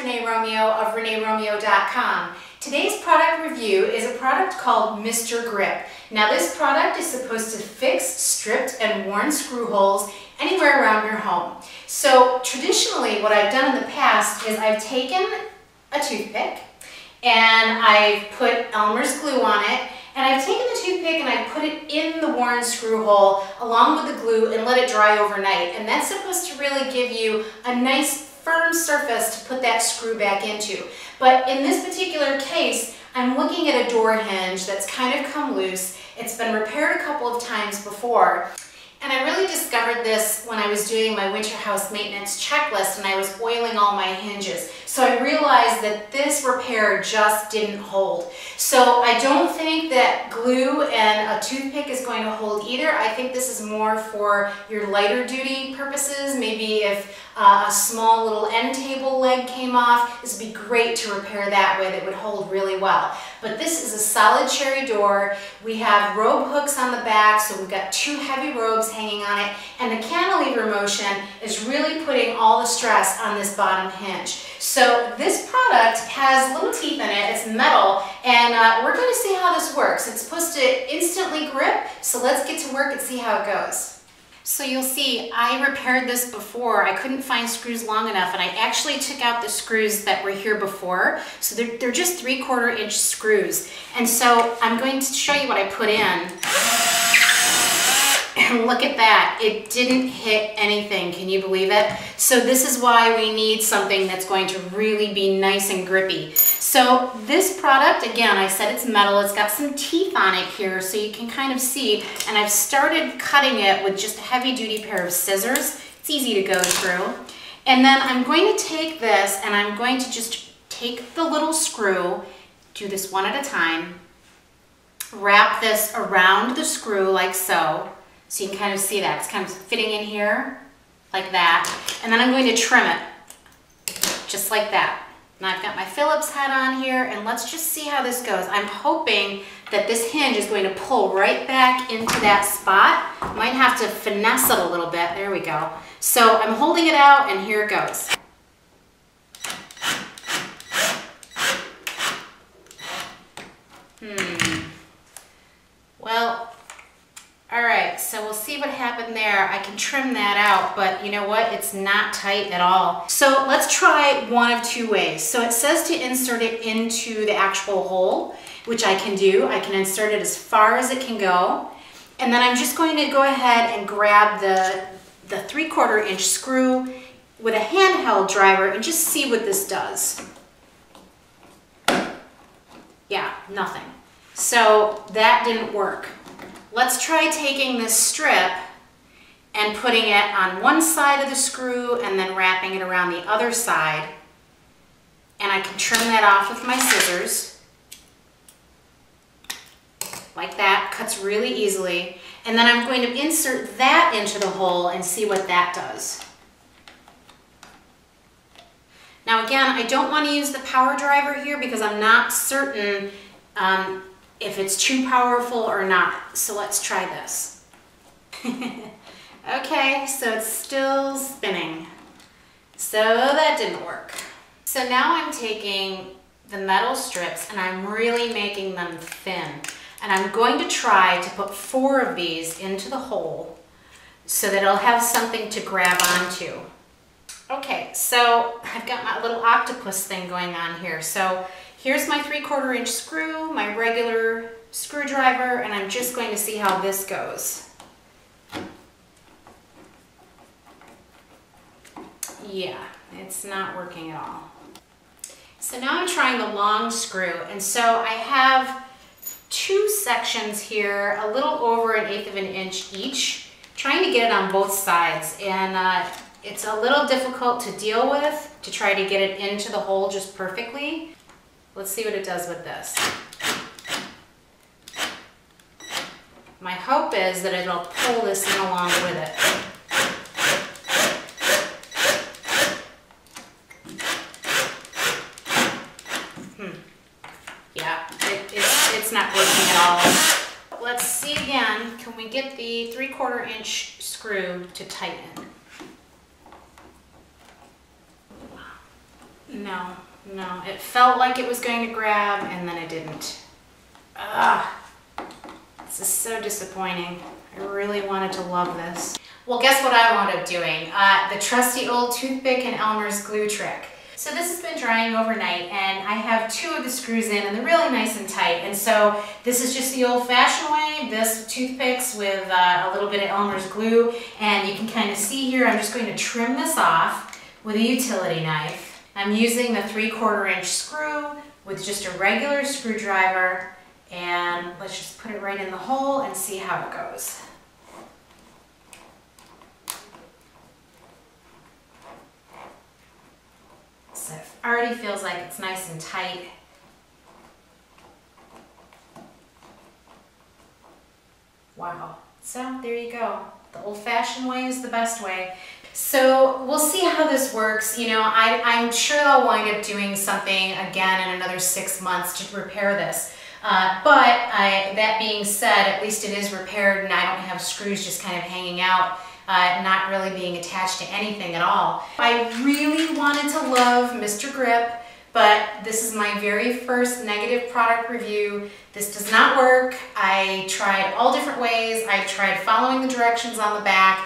Renee Romeo of ReneeRomeo.com. Today's product review is a product called Mr. Grip. Now this product is supposed to fix stripped and worn screw holes anywhere around your home. So traditionally what I've done in the past is I've taken a toothpick and I've put Elmer's glue on it, and I've taken the toothpick and I put it in the worn screw hole along with the glue and let it dry overnight. And that's supposed to really give you a nice firm surface to put that screw back into. But in this particular case, I'm looking at a door hinge that's kind of come loose. It's been repaired a couple of times before. And I really discovered this when I was doing my winter house maintenance checklist and I was oiling all my hinges. So I realized that this repair just didn't hold. So I don't think that glue and a toothpick is going to hold either. I think this is more for your lighter duty purposes. Maybe if a small little end table leg came off, this would be great to repair that way. That would hold really well. But this is a solid cherry door. We have robe hooks on the back, so we've got two heavy robes hanging on it, and the cantilever motion is really putting all the stress on this bottom hinge. So this product has little teeth in it, it's metal, and we're going to see how this works. It's supposed to instantly grip, so let's get to work and see how it goes. So you'll see I repaired this before. I couldn't find screws long enough, and I actually took out the screws that were here before. So they're just 3/4 inch screws. And so I'm going to show you what I put in. And look at that, it didn't hit anything, can you believe it? So this is why we need something that's going to really be nice and grippy. So this product, again, I said it's metal, it's got some teeth on it here so you can kind of see, and I've started cutting it with just a heavy duty pair of scissors. It's easy to go through. And then I'm going to take this and I'm going to just take the little screw, do this one at a time, wrap this around the screw like so. So you can kind of see that. It's kind of fitting in here, like that. And then I'm going to trim it, just like that. Now I've got my Phillips head on here, and let's just see how this goes. I'm hoping that this hinge is going to pull right back into that spot. Might have to finesse it a little bit. There we go. So I'm holding it out, and here it goes. Well, all right, so we'll see what happened there. I can trim that out, but you know what? It's not tight at all. So let's try one of two ways. So it says to insert it into the actual hole, which I can do. I can insert it as far as it can go. And then I'm just going to go ahead and grab the 3/4 inch screw with a handheld driver and just see what this does. Yeah, nothing. So that didn't work. Let's try taking this strip and putting it on one side of the screw and then wrapping it around the other side. And I can trim that off with my scissors. Like that, cuts really easily. And then I'm going to insert that into the hole and see what that does. Now again, I don't want to use the power driver here because I'm not certain if it's too powerful or not. So let's try this. Okay, so it's still spinning. So that didn't work. So now I'm taking the metal strips and I'm really making them thin. And I'm going to try to put 4 of these into the hole so that it'll have something to grab onto. Okay, so I've got my little octopus thing going on here. So here's my 3/4 inch screw, my regular screwdriver, and I'm just going to see how this goes. Yeah, it's not working at all. So now I'm trying the long screw, and so I have 2 sections here, a little over 1/8 of an inch each, trying to get it on both sides, and it's a little difficult to deal with to try to get it into the hole just perfectly. Let's see what it does with this. My hope is that it'll pull this in along with it. Yeah, it's not working at all. Let's see again. Can we get the 3/4 inch screw to tighten? No, it felt like it was going to grab and then it didn't. Ugh, this is so disappointing. I really wanted to love this. Well, guess what I wound up doing? The trusty old toothpick and Elmer's glue trick. So this has been drying overnight and I have 2 of the screws in and they're really nice and tight. And so this is just the old-fashioned way, this toothpicks with a little bit of Elmer's glue. And you can kind of see here, I'm just going to trim this off with a utility knife. I'm using the 3/4 inch screw with just a regular screwdriver, and let's just put it right in the hole and see how it goes. So it already feels like it's nice and tight. Wow. So there you go. The old-fashioned way is the best way. So we'll see how this works. You know, I'm sure I'll wind up doing something again in another 6 months to repair this. That being said, at least it is repaired and I don't have screws just kind of hanging out, not really being attached to anything at all. I really wanted to love Mr. Grip, but this is my very first negative product review. This does not work. I tried all different ways. I tried following the directions on the back.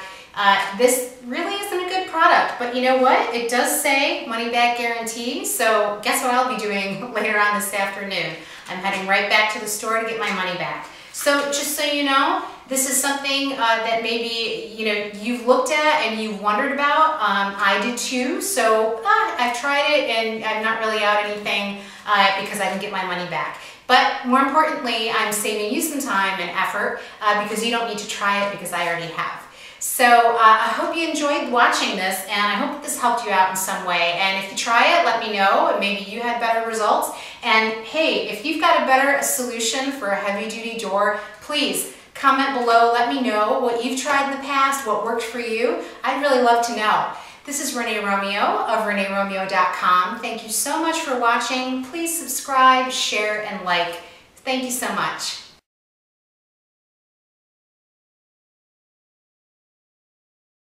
This really isn't a good product, but you know what? It does say money back guarantee, so guess what I'll be doing later on this afternoon? I'm heading right back to the store to get my money back. So just so you know, this is something that maybe you've looked at and you've wondered about. I did too, so I've tried it and I'm not really out anything because I can get my money back. But more importantly, I'm saving you some time and effort because you don't need to try it because I already have. So I hope you enjoyed watching this and I hope this helped you out in some way. And if you try it, let me know and maybe you had better results. And hey, if you've got a better solution for a heavy-duty door, please comment below. Let me know what you've tried in the past, what worked for you. I'd really love to know. This is Renee Romeo of ReneeRomeo.com. Thank you so much for watching. Please subscribe, share, and like. Thank you so much.